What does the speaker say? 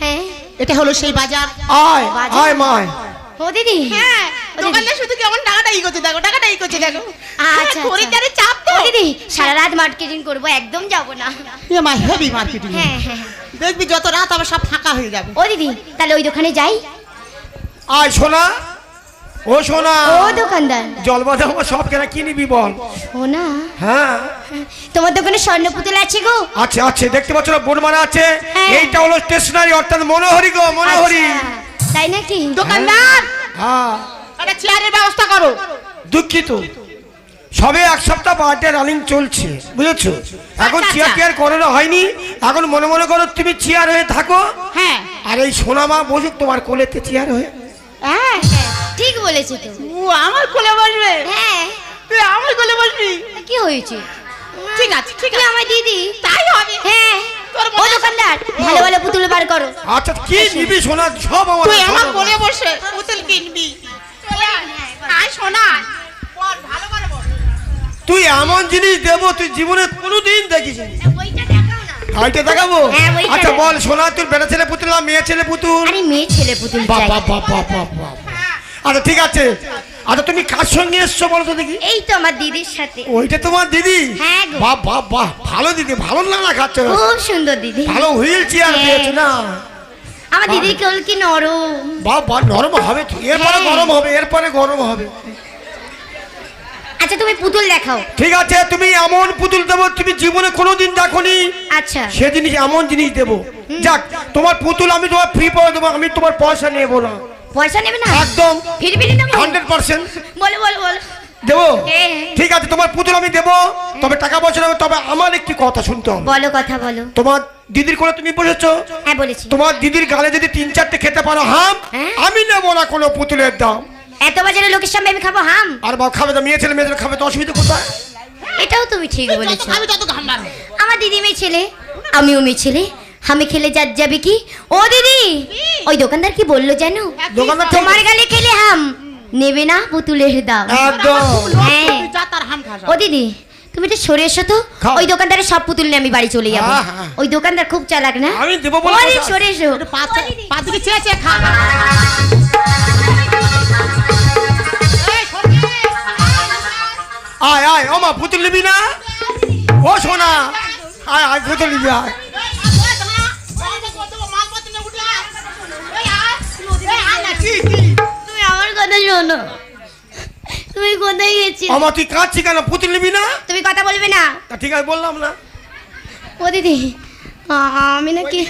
হ্যাঁ এটা হলো সেই বাজার। আয় আয় মায়। ও দিদি হ্যাঁ দোকানদার শুধু কেমন টাকাটা ই করছে দেখো, টাকাটা ই করছে দেখো। আচ্ছা খরিদ্দারের চাপ তো। ও দিদি সারা রাত মার্কেটিং করব, একদম যাব না। এ মা হেভি মার্কেটিং। হ্যাঁ হ্যাঁ দেখবি যত রাত আবার সব ফাঁকা হয়ে যাবে। ও দিদি তাহলে ওই দোকানে যাই। আয় সোনা, ও সোনা। ও দোকানদার জল বাদা সব কেনা কি নিবি বল? সোনা, হ্যাঁ তোমার দোকানে স্বর্ণ পুতুল আছে গো? আছে আছে, দেখতে পাচ্ছ না বোর্ড মারা আছে। হ্যাঁ। এইটা হলো স্টেশনারি অর্থাৎ মনোহরি গো, মনোহরি। আচ্ছা, তাই নাকি? দোকানদার হ্যাঁ একটা চেয়ারের ব্যবস্থা করো। দুঃখিত, সবে এক সপ্তাহ বার্থডে রানিং চলছে বুঝেছো। এখন আচ্ছা, চেয়ার টিয়ার করানো হয়নি, এখন মনে মনে করো তুমি চেয়ার হয়ে থাকো। হ্যাঁ আর এই সোনা মা বসুক তোমার কোলেতে চেয়ার হয়ে। হ্যাঁ ঠিক বলেছো তো। ও আমার কোলে বসবে। হ্যাঁ তুই আমার কোলে বসবি। কি হয়েছে? ঠিক আছে ঠিক তুই আছে, আমার দিদি। তাই হবে। হ্যাঁ তোর ও দোকানদার ভালো ভালো পুতুল বার করো। আচ্ছা কি নিবি সোনা? সব আমার তুই আমার সব কোলে আমার। বসে পুতুল কিনবি। চলে আয় শোনা, বল ভালো করে বল। তুই এমন জিনিস দেবো তুই জীবনে কোনোদিন দেখিস নি। ওইটা দেখাও না। হাইটে দেখাবো? হ্যাঁ, ওইটা আচ্ছা দেখাও। বল সোনা, তুই বেটা ছেলে পুতুল না মেয়ে ছেলে পুতুল? আরে মেয়ে ছেলে পুতুল চাই। বাবা। আচ্ছা ঠিক আছে। আচ্ছা তুমি কার সঙ্গে এসছো বলো তো দেখি? এই তো আমার দিদির সাথে। ওইটা তোমার দিদি? হ্যাঁ গো। বাহ ভালো দিদি, ভালো না খাচ্ছে। খুব সুন্দর দিদি। ভালো হুইল চেয়ার হ্যাঁ। পেয়েছো না? আমার দিদির কোল কি নরম। বাহ নরম হবে তো, এরপরে হ্যাঁ। গরম হবে, এরপরে গরম হবে। আচ্ছা তুমি পুতুল দেখাও। ঠিক আছে, তুমি এমন পুতুল দেবো তুমি জীবনে কোনোদিন দেখোনি আচ্ছা সে জিনিস, এমন জিনিস দেবো। যাক তোমার পুতুল আমি তোমার ফ্রি পাওয়া দেবো, আমি তোমার পয়সা নেবো না। পয়সা নেবে না? একদম ফিরি ফিরি দেবো? 100% বলো বলো বলো। দেবো। হ্যাঁ। ঠিক আছে তোমার পুতুল আমি দেবো, তবে টাকা পয়সা নেবো। তবে আমার একটি কথা শুনতে হবে। বলো কথা বলো। তোমার দিদির কোলে তুমি বসেছো, হ্যাঁ বলেছি। তোমার দিদির গালে যদি 3-4টে খেতে পারো হাম, হ্যাঁ। আমি নেবো না কোনো পুতুলের দাম। এত বাজারে লোকের সামনে আমি খাবো হাম? আর বাবা খাবে তো, মেয়ে ছেলে খাবে তো, অসুবিধা কোথায়? এটাও তুমি ঠিক বলেছো। আমি যত ঘাম বাড়বে। আমার দিদি মেয়ে ছেলে, আমিও মেয়ে ছেলে, আমি খেলে যাবে কি? ও দিদি ওই দোকানদার কি বললো জানো? দোকানদার তোমার গালে খেলে হাম নেবে না পুতুলের দাম। একদম। হ্যাঁ। তুই যা তার হাম খাস। ও দিদি তুমি তো সরে এসো তো। খাও। ওই দোকানদারের সব পুতুল নিয়ে আমি বাড়ি চলে যাবো। হ্যাঁ, হ্যাঁ। ওই দোকানদার খুব চালাক না? আমি দেবো বলে ওরে, কথা। সরে এসো। পা দিকে চেয়ে চেয়ে খা। এই, শোন রে। আয় আয় ও মা, পুতুল নিবি না? ও সোনা আয় আয়, পুতুল নিবি আয়। তুমি আমার কথা শোনো। তুমি কোথায় গেছি? আমার তুই কাঁদছি কেন? পুতুল নিবি না? তুমি কথা বলবে না? তা ঠিক আছে বললাম না। ও দিদি আমি নাকি